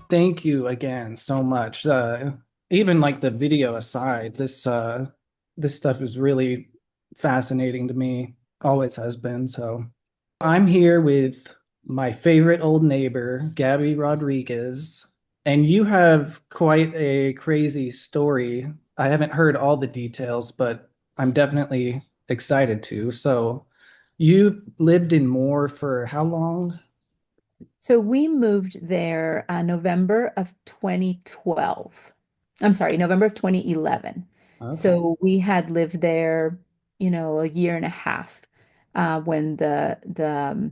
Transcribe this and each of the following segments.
thank you again so much. Even like the video aside, this stuff is really fascinating to me. Always has been. So I'm here with my favorite old neighbor, Gabby Rodriguez, and you have quite a crazy story. I haven't heard all the details, but I'm definitely excited to. So you've lived in Moore for how long? So we moved there November of 2012. I'm sorry, November of 2011. Okay. So we had lived there, a year and a half when the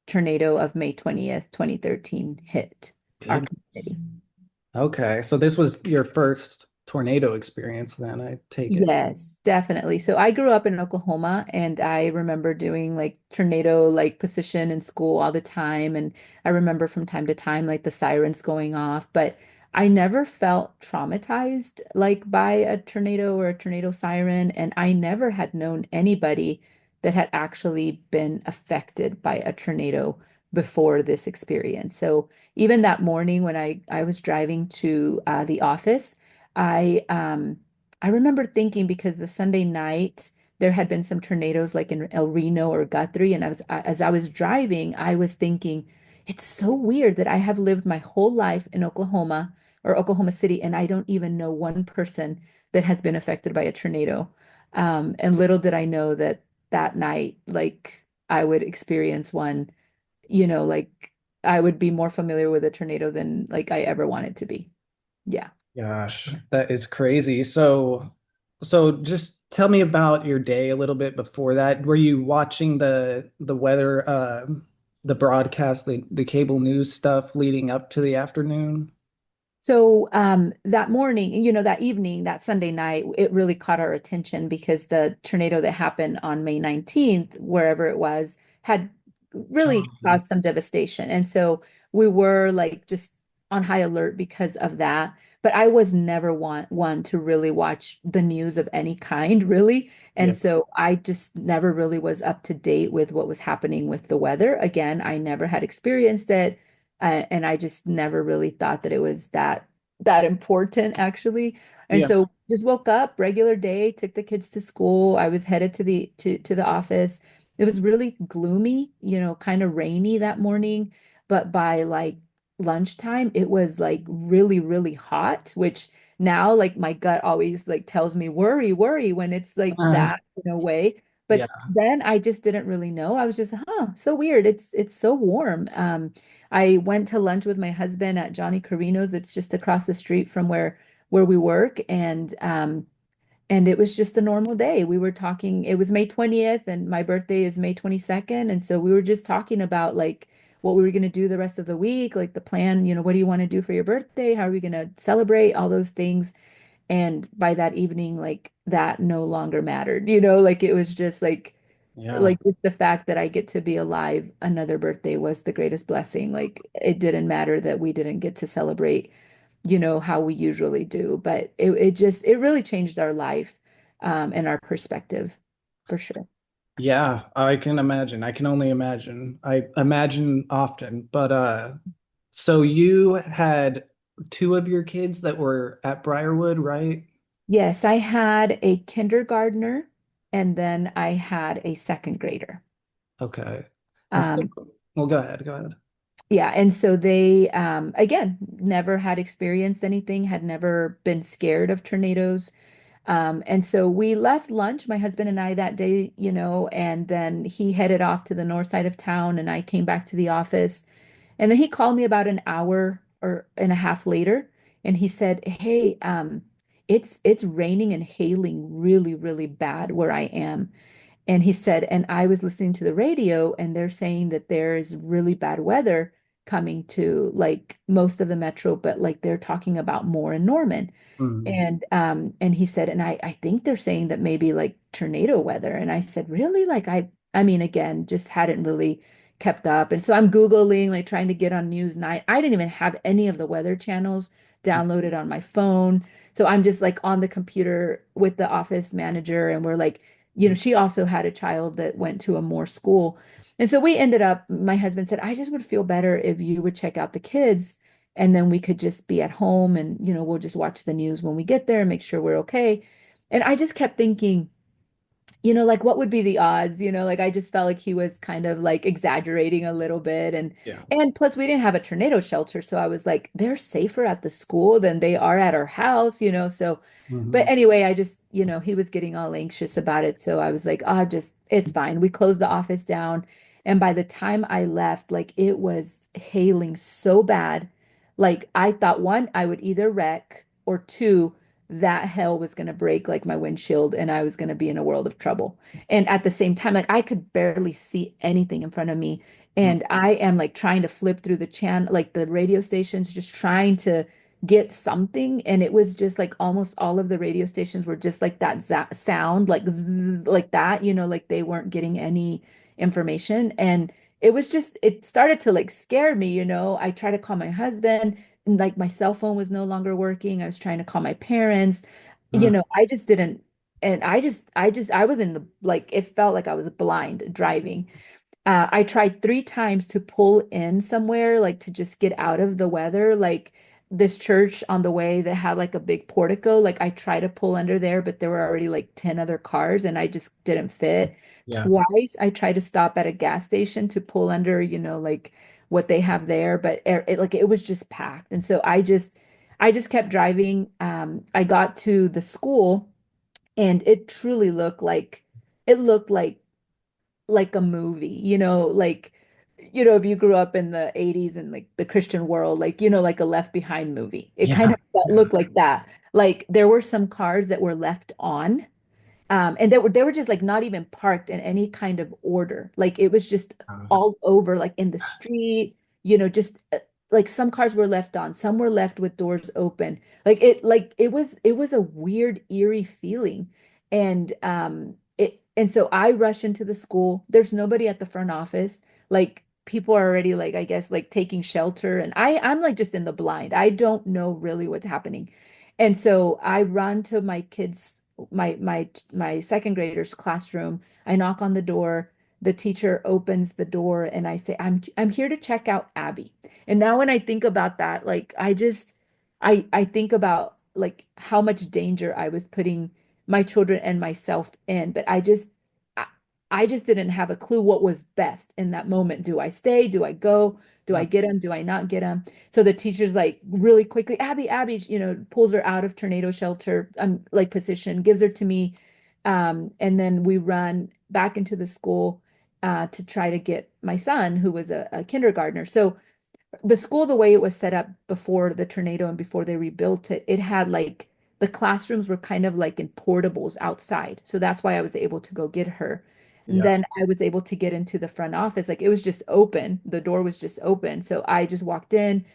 tornado of May 20th, 2013 hit our Good. community. Okay, so this was your first tornado experience then, I take it. Yes, definitely. So I grew up in Oklahoma and I remember doing like tornado like position in school all the time. And I remember from time to time like the sirens going off, but I never felt traumatized like by a tornado or a tornado siren. And I never had known anybody that had actually been affected by a tornado before this experience. So even that morning when I was driving to the office, I I remember thinking because the Sunday night there had been some tornadoes like in El Reno or Guthrie, and as I was driving, I was thinking, it's so weird that I have lived my whole life in Oklahoma or Oklahoma City, and I don't even know one person that has been affected by a tornado. And little did I know that that night, like I would experience one, like I would be more familiar with a tornado than like I ever wanted to be. Yeah. Gosh, that is crazy. So just tell me about your day a little bit before that. Were you watching the weather, the broadcast, the cable news stuff leading up to the afternoon? So that morning, that evening, that Sunday night, it really caught our attention because the tornado that happened on May 19th, wherever it was, had really Oh, caused some devastation. And so we were like just on high alert because of that. But I was never one to really watch the news of any kind, really. yeah. And so I just never really was up to date with what was happening with the weather. Again, I never had experienced it. And I just never really thought that it was that important actually. And Yeah. so just woke up, regular day, took the kids to school. I was headed to the office. It was really gloomy, kind of rainy that morning, but by like lunchtime, it was like really, really hot, which now like my gut always like tells me worry, worry when it's like Uh, that in a way. yeah. But then I just didn't really know. I was just, so weird. It's so warm. I went to lunch with my husband at Johnny Carino's. It's just across the street from where we work, and it was just a normal day. We were talking. It was May 20th, and my birthday is May 22nd, and so we were just talking about like what we were going to do the rest of the week, like the plan. What do you want to do for your birthday? How are we going to celebrate? All those things. And by that evening, like that no longer mattered. Like it was just Yeah. like it's the fact that I get to be alive another birthday was the greatest blessing. Like it didn't matter that we didn't get to celebrate, how we usually do, but it really changed our life and our perspective for sure. Yeah, I can imagine. I can only imagine. I imagine often, but so you had two of your kids that were at Briarwood, right? Yes, I had a kindergartner and then I had a second grader. Okay. And so, Um, well, go ahead, go ahead. Yeah, and so they again never had experienced anything, had never been scared of tornadoes. And so we left lunch, my husband and I that day, and then he headed off to the north side of town and I came back to the office. And then he called me about an hour or and a half later and he said, "Hey, it's raining and hailing really, really bad where I am." And he said, and I was listening to the radio, and they're saying that there is really bad weather coming to like most of the metro, but like they're talking about more in Norman. Mm. And he said, and I think they're saying that maybe like tornado weather. And I said, really? Like I mean, again, just hadn't really kept up. And so I'm Googling, like trying to get on News Night. I didn't even have any of the weather channels downloaded on my phone. So I'm just like on the computer with the office manager, and we're like, she also had a child that went to a more school. And so we ended up, my husband said, I just would feel better if you would check out the kids And then we could just be at home and, we'll just watch the news when we get there and make sure we're okay. And I just kept thinking, like what would be the odds? Like I just felt like he was kind of like exaggerating a little bit. And Yeah. and plus we didn't have a tornado shelter. So I was like, they're safer at the school than they are at our house. So but Hmm. anyway, I just, he was getting all anxious about it. So I was like, just it's fine. We closed the office down. And by the time I left, like it was hailing so bad. Like I thought one, I would either wreck or two, that hell was going to break like my windshield and I was going to be in a world of trouble. And at the same time, like I could barely see anything in front of me. And I am like trying to flip through the channel, like the radio stations, just trying to get something. And it was just like almost all of the radio stations were just like that sound, like zzz, like that, like they weren't getting any information. And it started to like scare me. I tried to call my husband and like my cell phone was no longer working. I was trying to call my parents. I just didn't, and I was in the like it felt like I was blind driving. I tried 3 times to pull in somewhere, like to just get out of the weather. Like this church on the way that had like a big portico. Like I tried to pull under there, but there were already like 10 other cars and I just didn't fit. Yeah. Twice I tried to stop at a gas station to pull under, like what they have there, but like it was just packed. And so I just kept driving. I got to the school and it truly looked like a movie, if you grew up in the 80s and like the Christian world, like, like a Left Behind movie. It kind Yeah. of Yeah. looked like that. Like there were some cars that were left on and they were just like not even parked in any kind of order. Like it was just Uh, all over, like in the street, just like some cars were left on, some were left with doors open. Like it was a weird, eerie feeling. And so I rush into the school. There's nobody at the front office. Like people are already like, I guess, like taking shelter. And I'm like just in the blind. I don't know really what's happening. And so I run to my kids' my second grader's classroom. I knock on the door. The teacher opens the door and I say, I'm here to check out Abby. And now when I think about that, like I think about like how much danger I was putting my children and myself in, but I, I just didn't have a clue what was best in that moment. Do I stay? Do I go? Do I get him? Do I not get him? So the teacher's like really quickly, Abby, pulls her out of tornado shelter, like position, gives her to me. And then we run back into the school to try to get my son, who was a kindergartner. So the school, the way it was set up before the tornado and before they rebuilt it, it had like the classrooms were kind of like in portables outside. So that's why I was able to go get her. And yeah. then I was able to get into the front office. Like it was just open. The door was just open. So I just walked in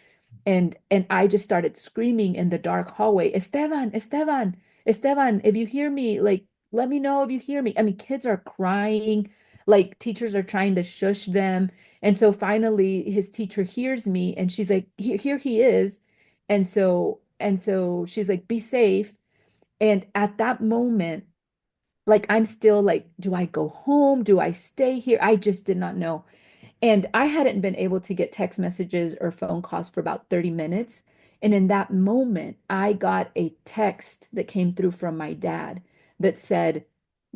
and I just started screaming in the dark hallway, Esteban, Esteban, Esteban, if you hear me, like let me know if you hear me. I mean, kids are crying, like teachers are trying to shush them. And so finally his teacher hears me and she's like, here he is. And so she's like, be safe. And at that moment, like I'm still like, do I go home? Do I stay here? I just did not know. And I hadn't been able to get text messages or phone calls for about 30 minutes. And in that moment, I got a text that came through from my dad that said,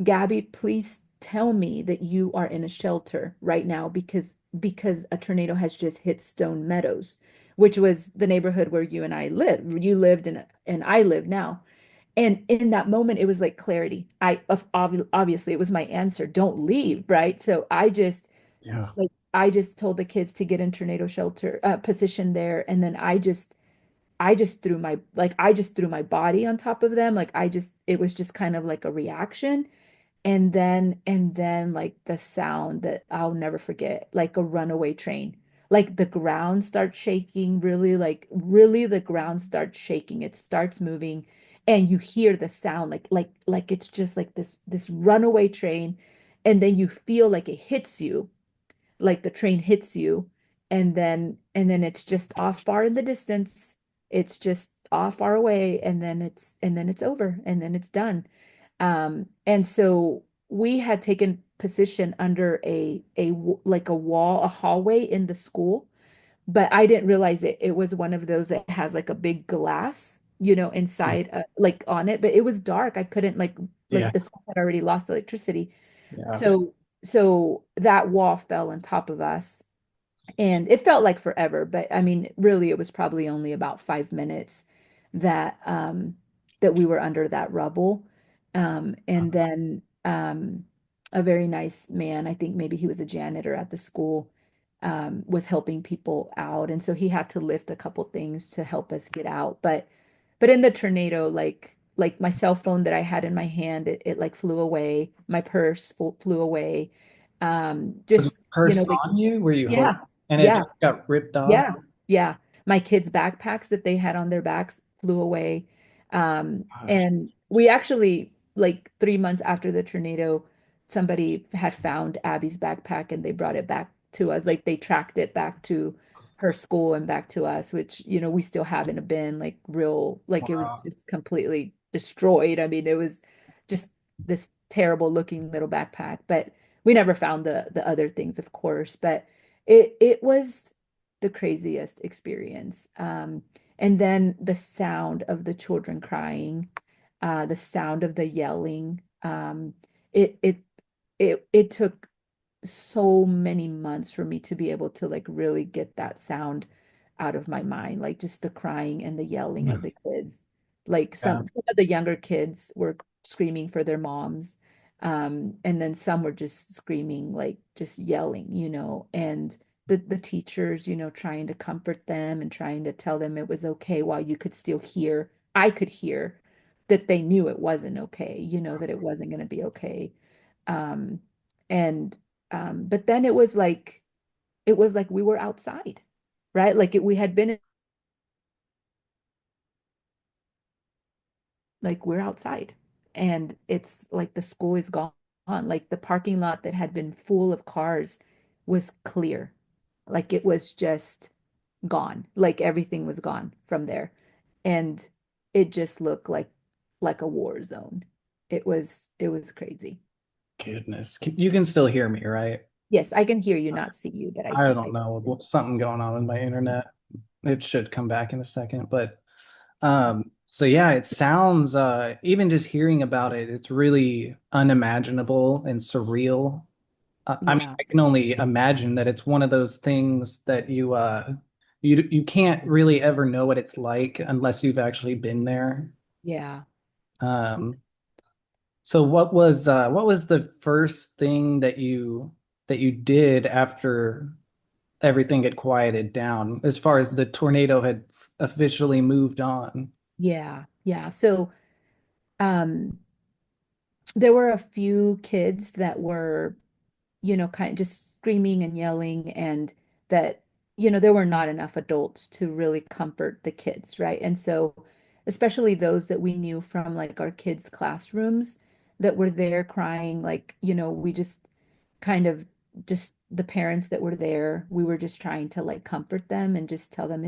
Gabby, please tell me that you are in a shelter right now because a tornado has just hit Stone Meadows, which was the neighborhood where you and I live. You lived and I live now. And in that moment, it was like clarity. Obviously it was my answer. Don't leave, right? So Yeah. I just told the kids to get in tornado shelter position there, and then I just threw my body on top of them. Like it was just kind of like a reaction. And then like the sound that I'll never forget, like a runaway train. Like the ground starts shaking, really, like really the ground starts shaking. It starts moving and you hear the sound like it's just like this runaway train. And then you feel like it hits you, like the train hits you, and then it's just off far in the distance. It's just off far away, and then it's over, and then it's done. And so we had taken position under like a wall, a hallway in the school but I didn't realize it was one of those that has like a big glass, Mm. inside, like on it, but it was dark. I couldn't Yeah. like the school had already lost electricity. Yeah. So that wall fell on top of us. And it felt like forever, but I mean, really, it was probably only about 5 minutes that that we were under that rubble. And then a very nice man, I think maybe he was a janitor at the school, was helping people out. And so he had to lift a couple things to help us get out. But in the tornado, like my cell phone that I had in my hand, it like flew away. My purse flew away. Was the Just, purse like, on you? Were you holding yeah, and it yeah, just got ripped off? yeah, yeah. My kids' backpacks that they had on their backs flew away. Gosh. And we actually, like 3 months after the tornado, somebody had found Abby's backpack and they brought it back to us. Like they tracked it back to her school and back to us, which, we still have in a bin, like real, like it was Wow. just completely destroyed. I mean, it was just this terrible looking little backpack, but we never found the other things, of course. But it was the craziest experience. And then the sound of the children crying, the sound of the yelling. It it it took so many months for me to be able to like really get that sound out of my mind, like just the crying and the yelling of Mm. the kids. Like Yeah. some of the younger kids were screaming for their moms. And then some were just screaming, like just yelling, and the teachers, trying to comfort them and trying to tell them it was okay while you could still hear, I could hear that they knew it wasn't okay, that it wasn't going to be okay. Um, and but then it was like we were outside, right? Like we had been like we're outside, and it's like the school is gone. Like the parking lot that had been full of cars was clear. Like it was just gone. Like everything was gone from there. And it just looked like a war zone. It was crazy. Goodness. You can still hear me, right? Yes, I can hear you, not see you, but I I can don't I know. Something going on with my internet. It should come back in a second. But so yeah, it sounds even just hearing about it, it's really unimaginable and surreal. I mean, yeah, I can only imagine that it's one of those things that you can't really ever know what it's like unless you've actually been there. yeah. Um, so what was the first thing that you did after everything had quieted down, as far as the tornado had officially moved on? Yeah, yeah. So um there were a few kids that were, kind of just screaming and yelling, and that, there were not enough adults to really comfort the kids, right? And so, especially those that we knew from like our kids' classrooms that were there crying, like, we just kind of just the parents that were there, we were just trying to like comfort them and just tell them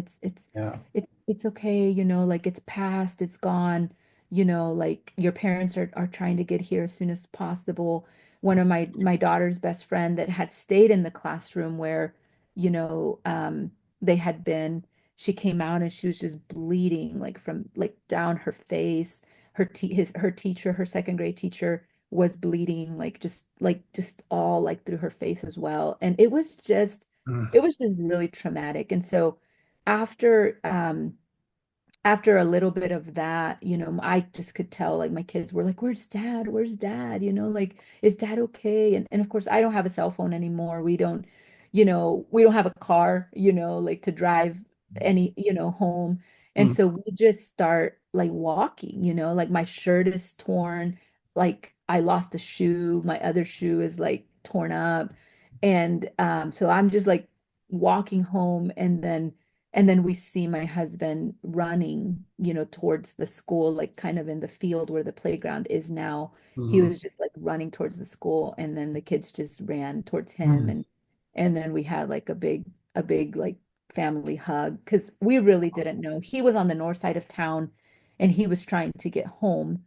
Yeah. it's okay, like it's past, it's gone, like your parents are trying to get here as soon as possible. One of my daughter's best friend that had stayed in the classroom where, you know, um, they had been, she came out and she was just bleeding like from like down her face. Her teacher, her second grade teacher, was bleeding like just all like through her face as well. And Mm. it was just really traumatic. And so after after a little bit of that, I just could tell like my kids were like, "Where's dad? Where's dad?" Like, "Is dad okay?" And of course, I don't have a cell phone anymore. We don't have a car, like to drive home. And Mm. so we just start like walking, like my shirt is torn, like I lost a shoe, my other shoe is like torn up. And so I'm just like walking home, and then we see my husband running, towards the school, like kind of in the field where the playground is now. He Mm. was just like running towards the school, and then the kids just ran towards him, Mm. and then we had like a big like family hug because we really didn't know. He was on the north side of town, and he was trying to get home,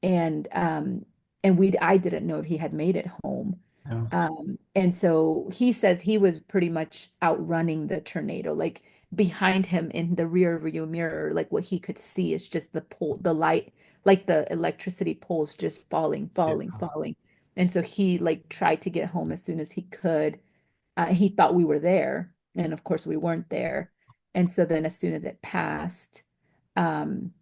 and I didn't know if he had made it home. Yeah. And so he says he was pretty much outrunning the tornado, like behind him in the rear view mirror, like what he could see is just the pole, the light, like the electricity poles just falling, Yeah. falling, falling. And so he like tried to get home as soon as he could. He thought we were there, and of course we weren't there. And so then as soon as it passed,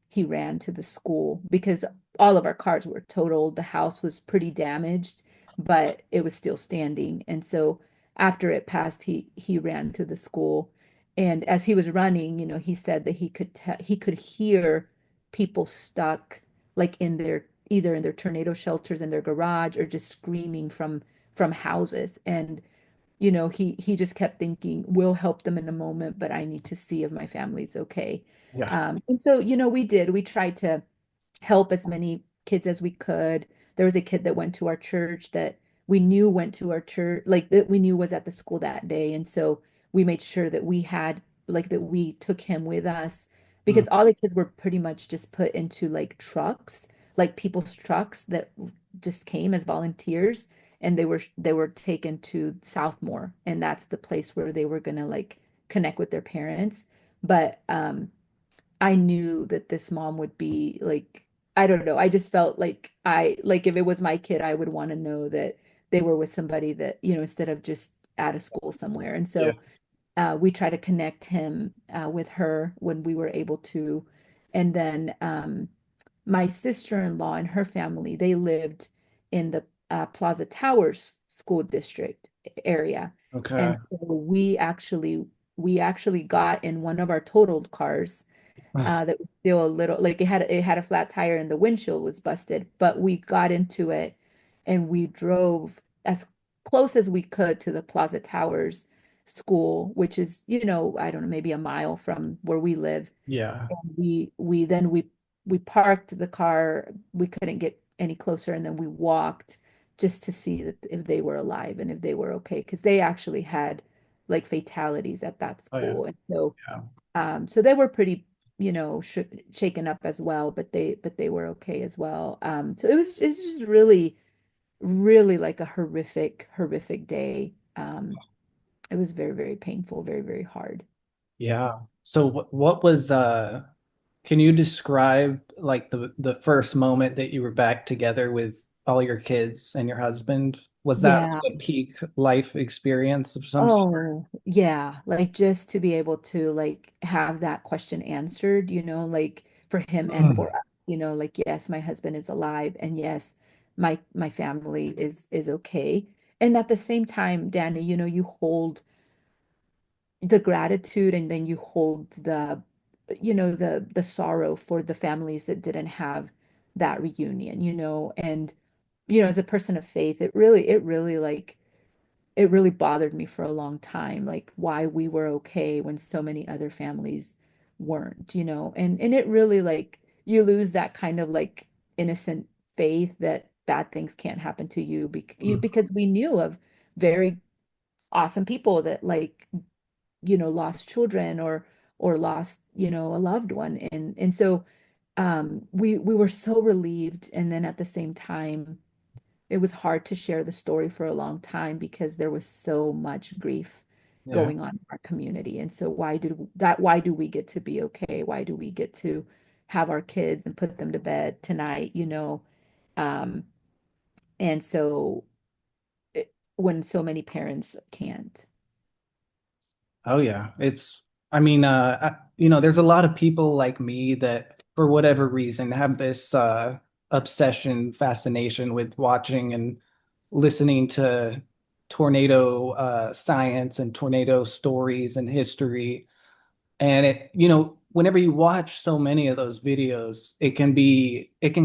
he ran to the school because all of our cars were totaled. The house was pretty damaged, but it was still standing. And so after it passed, he ran to the school. And as he was running, he said that he could hear people stuck like in their either in their tornado shelters in their garage or just screaming from houses. And he just kept thinking, we'll help them in a moment, but I need to see if my family's okay. Yeah. And so, we tried to help as many kids as we could. There was a kid that went to our church that we knew went to our church, like that we knew was at the school that day. And so we made sure that we had, like, that we took him with us Mm. because all the kids were pretty much just put into like trucks, like people's trucks that just came as volunteers. And they were taken to Southmore, and that's the place where they were gonna like connect with their parents. But I knew that this mom would be like, I don't know. I just felt like if it was my kid, I would want to know that they were with somebody that, instead of just out of school somewhere. And Yeah. so we try to connect him with her when we were able to. And then my sister-in-law and her family, they lived in the Plaza Towers school district area. Okay. And so we actually got in one of our totaled cars that was still a little like it had a flat tire and the windshield was busted, but we got into it and we drove as close as we could to the Plaza Towers school, which is, I don't know, maybe a mile from where we live. Yeah. And we parked the car. We couldn't get any closer, and then we walked just to see that if they were alive and if they were okay, because they actually had like fatalities at that Oh yeah. school. And so Yeah. so they were pretty, shaken up as well, but they were okay as well. So it's just really, really like a horrific, horrific day. It was very, very painful, very, very hard. Yeah. So what was can you describe like the first moment that you were back together with all your kids and your husband? Was that Yeah. like a peak life experience of some sort? Oh, yeah. Like just to be able to like have that question answered, like for him and Mm. for us, like yes, my husband is alive and yes, my family is okay. And at the same time, Danny, you hold the gratitude and then you hold the sorrow for the families that didn't have that reunion, and as a person of faith, it really like it really bothered me for a long time, like why we were okay when so many other families weren't, and it really like you lose that kind of like innocent faith that bad things can't happen to you, Mm. because we knew of very awesome people that like lost children or lost a loved one, and so we were so relieved, and then at the same time it was hard to share the story for a long time because there was so much grief Yeah. going on in our community. And so why do we get to be okay? Why do we get to have our kids and put them to bed tonight, Um, and so when so many parents can't. Oh yeah. I mean, there's a lot of people like me that for whatever reason have this obsession, fascination with watching and listening to tornado science and tornado stories and history. And whenever you watch so many of those videos, it can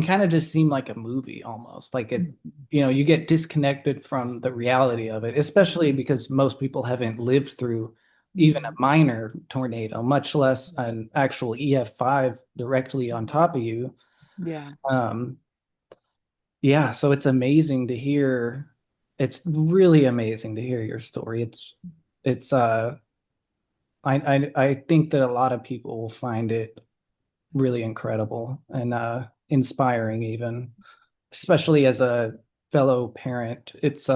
kind of just seem like a movie almost. Like Mhm. you get disconnected from the reality of it, especially because most people haven't lived through even a Mhm. minor tornado, much less an actual EF5 directly on top of you. Yeah. Um, yeah, so it's amazing to hear. It's really amazing to hear your story. It's I think that a lot of people will find it really incredible and inspiring even, especially as a fellow parent. It's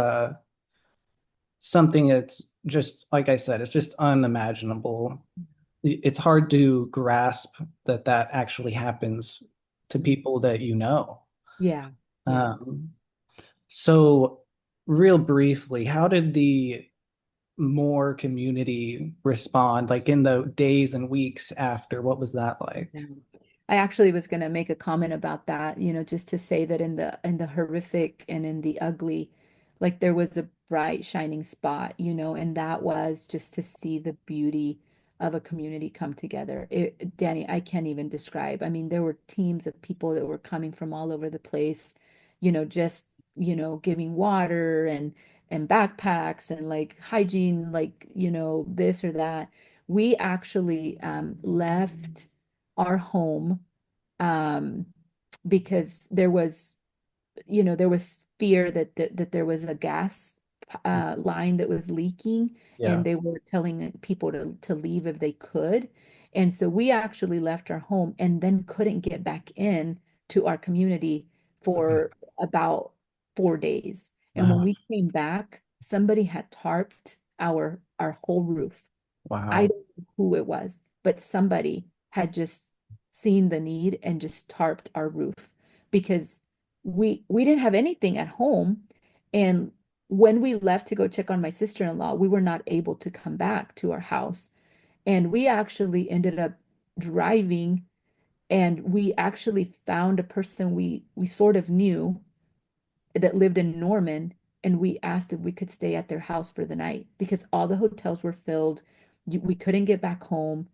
something that's just, like I said, it's just unimaginable. It's hard to grasp that that actually happens to people that you know. Yeah, yeah. Um, so, real briefly, how did the more community respond, like in the days and weeks after? What was that like? Yeah. I actually was going to make a comment about that, just to say that in the horrific and in the ugly, like there was a bright shining spot, and that was just to see the beauty of a community come together. Danny, I can't even describe. I mean, there were teams of people that were coming from all over the place, just, giving water and backpacks and like hygiene, like, this or that. We actually left our home um, because there was fear that there was a gas line that was leaking, and Yeah. they were telling people to leave if they could. And so we actually left our home and then couldn't get back in to our community Okay. for about 4 days. And when Uh, we came back, somebody had tarped our whole roof. I wow. don't know who it was, but somebody had just seen the need and just tarped our roof because we didn't have anything at home. And when we left to go check on my sister-in-law, we were not able to come back to our house. And we actually ended up driving, and we actually found a person we sort of knew that lived in Norman, and we asked if we could stay at their house for the night because all the hotels were filled. We couldn't get back home.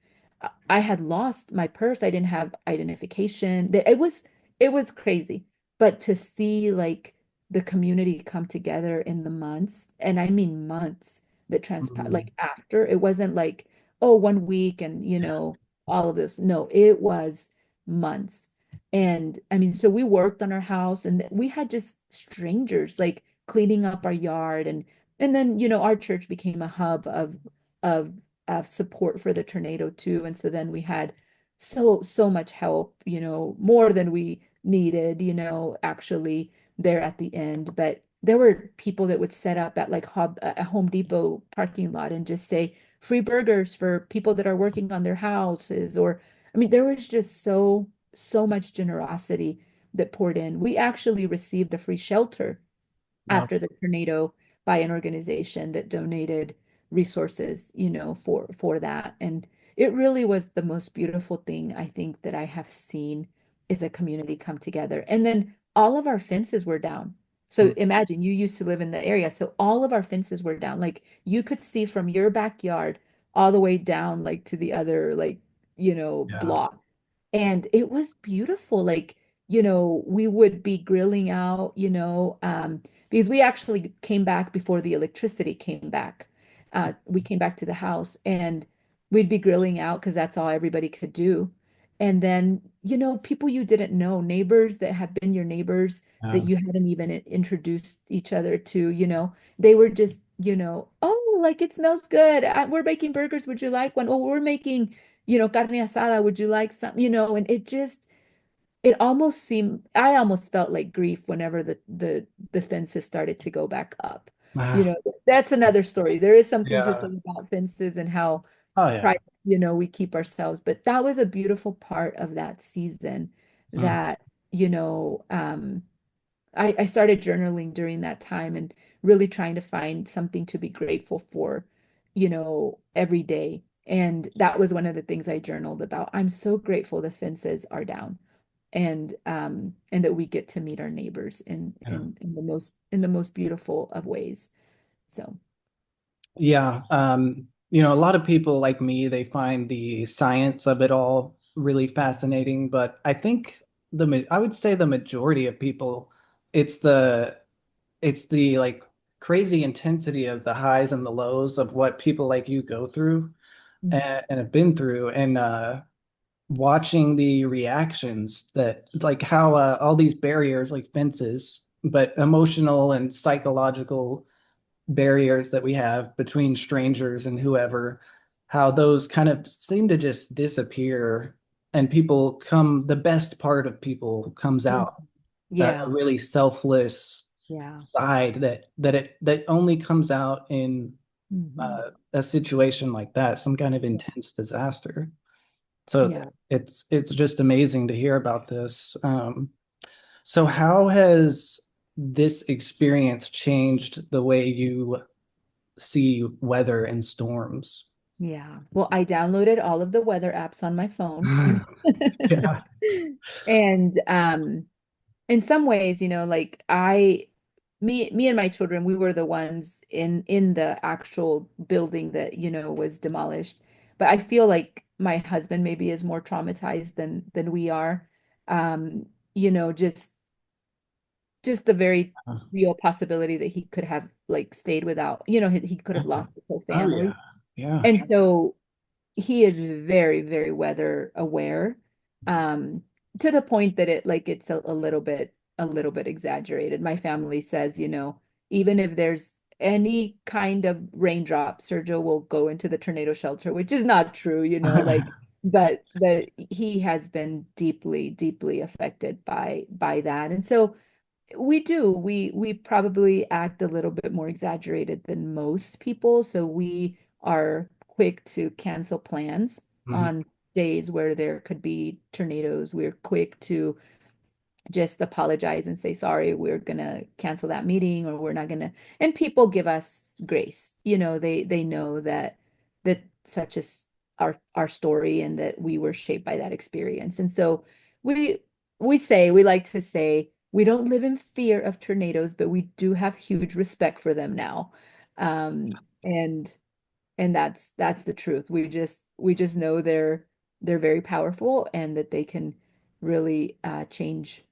I had lost my purse. I didn't have identification. It was crazy. But to see like the community come together in the months, and I mean months that transpired, Mm, like after, it wasn't like, oh, 1 week and yeah. all of this. No, it was months. And I mean, so we worked on our house and we had just strangers like cleaning up our yard, and then, our church became a hub of of support for the tornado too. And so then we had so much help, more than we needed, actually there at the end. But there were people that would set up at like a Home Depot parking lot and just say free burgers for people that are working on their houses. Or I mean, there was just so much generosity that poured in. We actually received a free shelter No. after the tornado by an organization that donated resources, for that. And it really was the most beautiful thing I think that I have seen is a community come together. And then all of our fences were down. So Mm, imagine you used to live in the area. So all of our fences were down. Like you could see from your backyard all the way down, like to the other, like, yeah. block. And it was beautiful. Like, we would be grilling out, because we actually came back before the electricity came back. We came back to the house and we'd be grilling out because that's all everybody could do. And then, people you didn't know, neighbors that have been your neighbors that Yeah. you hadn't even introduced each other to, they were just, oh, like it smells good. We're making burgers. Would you like one? Oh, we're making, carne asada. Would you like some? And it almost seemed, I almost felt like grief whenever the fences started to go back up. Ah, That's another story. There is something to say yeah. about fences and how Oh yeah. private, we keep ourselves. But that was a beautiful part of that season Mm, that, I started journaling during that time and really trying to find something to be grateful for, every day. And that was one of the things I journaled about. I'm so grateful the fences are down, and that we get to meet our neighbors in yeah. the most beautiful of ways. So Yeah. A lot of people like me, they find the science of it all really fascinating, but I think I would say the majority of people, it's the it's the like crazy intensity of the highs and the lows of what people like you go through and have been through, and watching the reactions that like how all these barriers like fences, but emotional and psychological barriers that we have between strangers and whoever, how those kind of seem to just disappear, and the best part of people comes mm, out, a yeah, really selfless, Yeah. side that only comes out in Hmm. a situation like that, some kind of intense disaster. So Yeah. it's just amazing to hear about this. So how has this experience changed the way you see weather and storms? Yeah. Well, I downloaded all of the weather apps on my phone. Yeah. And in some ways, like me and my children, we were the ones in the actual building that, was demolished. But I feel like my husband maybe is more traumatized than we are. Um, just the very real possibility that he could have like stayed without, he could have lost his whole Oh yeah. family. Yeah. And so he is very, very weather aware, um, to the point that it's a little bit exaggerated. My family says, even if there's any kind of raindrop, Sergio will go into the tornado shelter, which is not true, but he has been deeply, deeply affected by that. And so we probably act a little bit more exaggerated than most people. So we are quick to cancel plans Mhm. on days where there could be tornadoes. We're quick to just apologize and say, sorry, we're gonna cancel that meeting, or we're not gonna, and people give us grace. They know that such is our story, and that we were shaped by that experience. And so we we like to say we don't live in fear of tornadoes, but we do have huge respect for them now. Um, and that's the truth. We just know they're very powerful, and that they can really change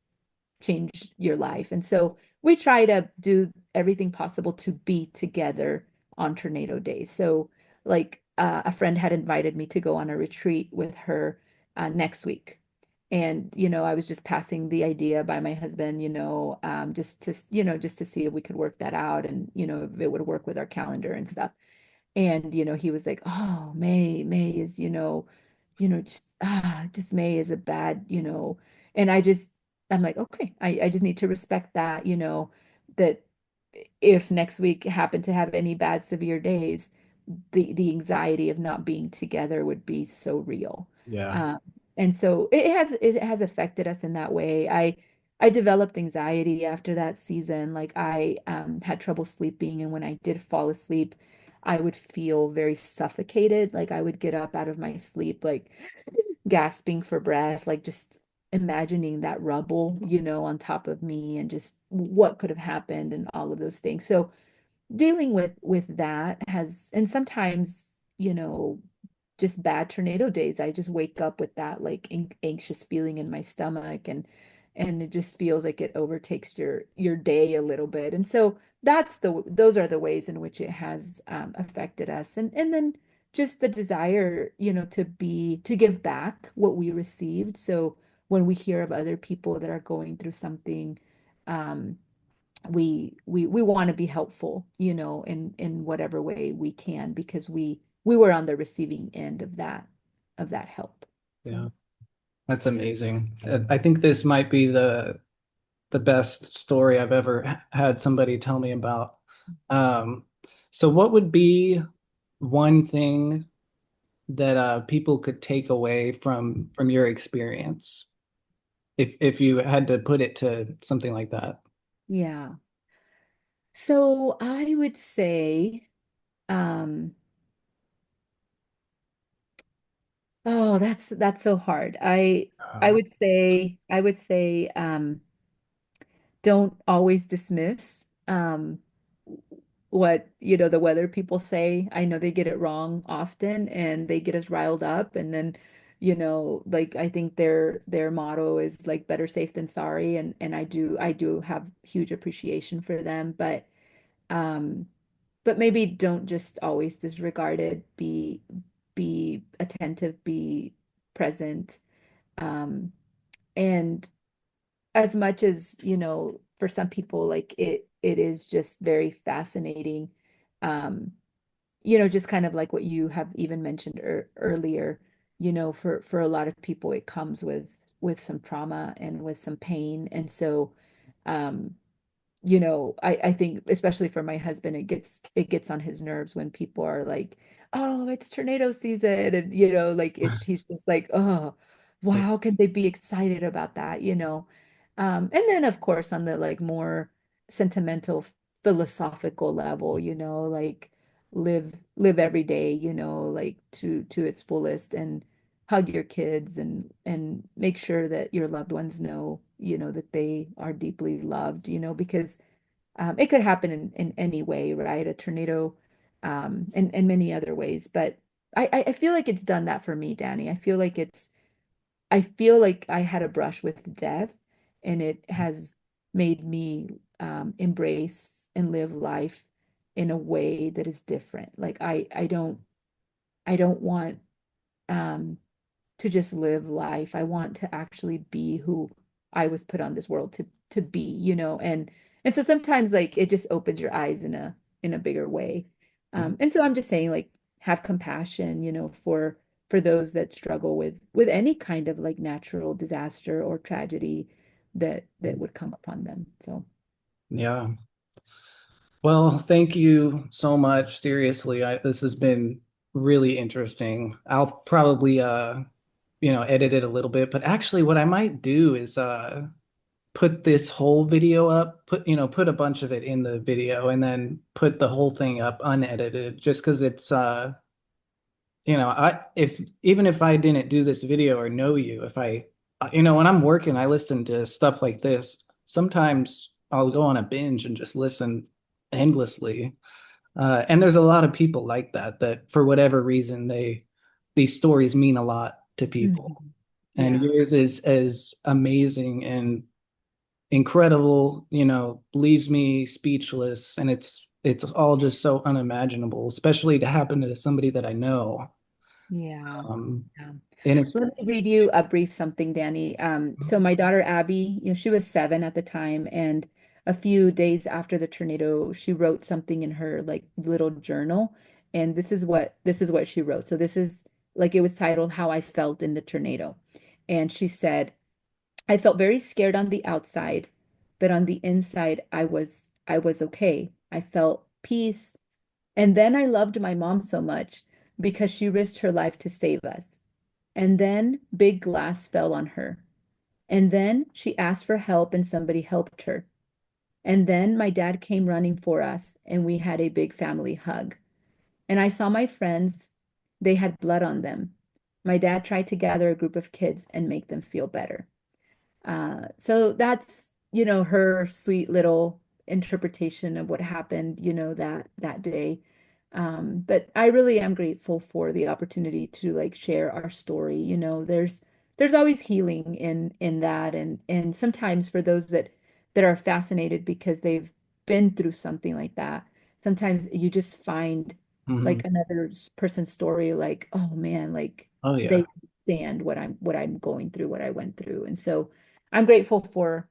your life. And so we try to do everything possible to be together on tornado days. So, like, a friend had invited me to go on a retreat with her next week. And, I was just passing the idea by my husband, just to see if we could work that out, and, if it would work with our calendar and stuff. And, he was like, oh, May is, just May is a bad, and I'm like, okay, I just need to respect that, that if next week happened to have any bad, severe days, the anxiety of not being together would be so real. Yeah. Um, and so it has affected us in that way. I developed anxiety after that season. Like, I had trouble sleeping, and when I did fall asleep, I would feel very suffocated. Like, I would get up out of my sleep, like gasping for breath, like just imagining that rubble, on top of me, and just what could have happened and all of those things. So dealing with that has, and sometimes, just bad tornado days, I just wake up with that like anxious feeling in my stomach, and it just feels like it overtakes your day a little bit. And so those are the ways in which it has affected us. And then just the desire, to give back what we received. So when we hear of other people that are going through something, um, we want to be helpful, in whatever way we can, because we were on the receiving end of that help. So Yeah. That's amazing. I think this might be the best story I've ever had somebody tell me about. Um, so what would be one thing that people could take away from your experience if you had to put it to something like that? yeah. So I would say, um, oh, that's so hard. I would say, don't always dismiss what the weather people say. I know they get it wrong often, and they get us riled up, and then like, I think their motto is like better safe than sorry, and I do have huge appreciation for them, um but maybe don't just always disregard it. Be attentive, be present, um and as much as, for some people, like, it is just very fascinating. Um, just kind of like what you have even mentioned earlier, for a lot of people, it comes with some trauma and with some pain. And so, um, I think especially for my husband, it gets on his nerves when people are like, oh, it's tornado season. And like he's just like, oh, Yeah. wow, can they be excited about that? And then of course on the like more sentimental philosophical level, like live every day, like to its fullest and hug your kids and make sure that your loved ones know, that they are deeply loved, because it could happen in any way, right? A tornado, and many other ways. But I feel like it's done that for me, Danny. I feel like I had a brush with death, and it has made me embrace and live life in a way that is different. Like I don't want um to just live life. I want to actually be who I was put on this world to be, and so sometimes like it just opens your eyes in a bigger way. And so I'm just saying like have compassion, for those that struggle with any kind of like natural disaster or tragedy that would come upon them. So Yeah. Well, thank you so much. Seriously, this has been really interesting. I'll probably edit it a little bit, but actually what I might do is put this whole video up, put a bunch of it in the video and then put the whole thing up unedited just because it's I if even if I didn't do this video or know you, if I when I'm working, I listen to stuff like this. Sometimes I'll go on a binge and just listen endlessly. And there's a lot of people like that, that for whatever reason, these stories mean a lot to people. mhm. And Yeah, yours is as amazing and incredible, leaves me speechless. And it's all just so unimaginable, especially to happen to somebody that I know. yeah. Um, Yeah. and it's Let me read you a brief something, Danny. So my daughter Abby, she was 7 at the time, and a few days after the tornado, she wrote something in her like little journal, and this is what she wrote. So this is like it was titled "How I Felt in the Tornado," and she said, "I felt very scared on the outside, but on the inside, I was okay. I felt peace, and then I loved my mom so much because she risked her life to save us." And then big glass fell on her. And then she asked for help and somebody helped her. And then my dad came running for us and we had a big family hug. And I saw my friends, they had blood on them. My dad tried to gather a group of kids and make them feel better. So that's, her sweet little interpretation of what happened, that day. But I really am grateful for the opportunity to like share our story. There's always healing in that, and sometimes for those that are fascinated because they've been through something like that, sometimes you just find Mhm. like another person's story, like, oh man, like Oh yeah. they understand what I'm going through, what I went through. And so I'm grateful for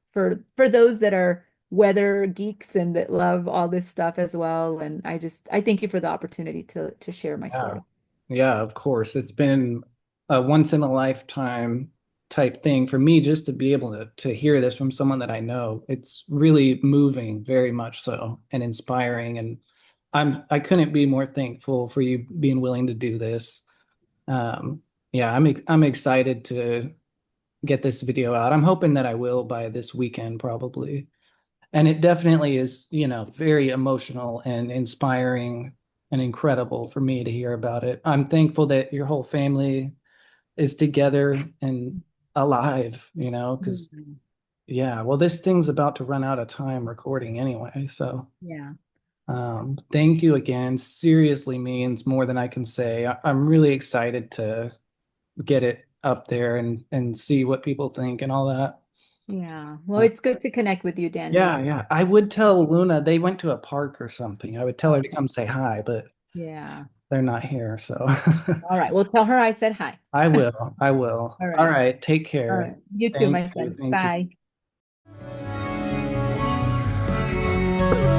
those that are weather geeks and that love all this stuff as well. And I thank you for the opportunity to share my Yeah. story. Yeah, of course. It's been a once in a lifetime type thing for me just to be able to hear this from someone that I know. It's really moving, very much so, and inspiring. And I couldn't be more thankful for you being willing to do this. Um, yeah, I'm excited to get this video out. I'm hoping that I will by this weekend, probably. And it definitely is, very emotional and inspiring and incredible for me to hear about it. I'm thankful that your whole family is together and alive, because Mhm. yeah, well, this thing's about to run out of time recording anyway. So Yeah. thank you again. Seriously means more than I can say. I'm really excited to get it up there and see what people think and all that. Yeah. Well, Uh, it's good to connect with you, Danny. Yeah, yeah. I would tell Luna they went to a park or something. I would tell her to Okay. come say hi, but Yeah. they're not here. So All right. Well, tell her I said hi. I will. I will. All All right. right. Take All care. right. You too, Thank my you. friend. Thank you. Bye.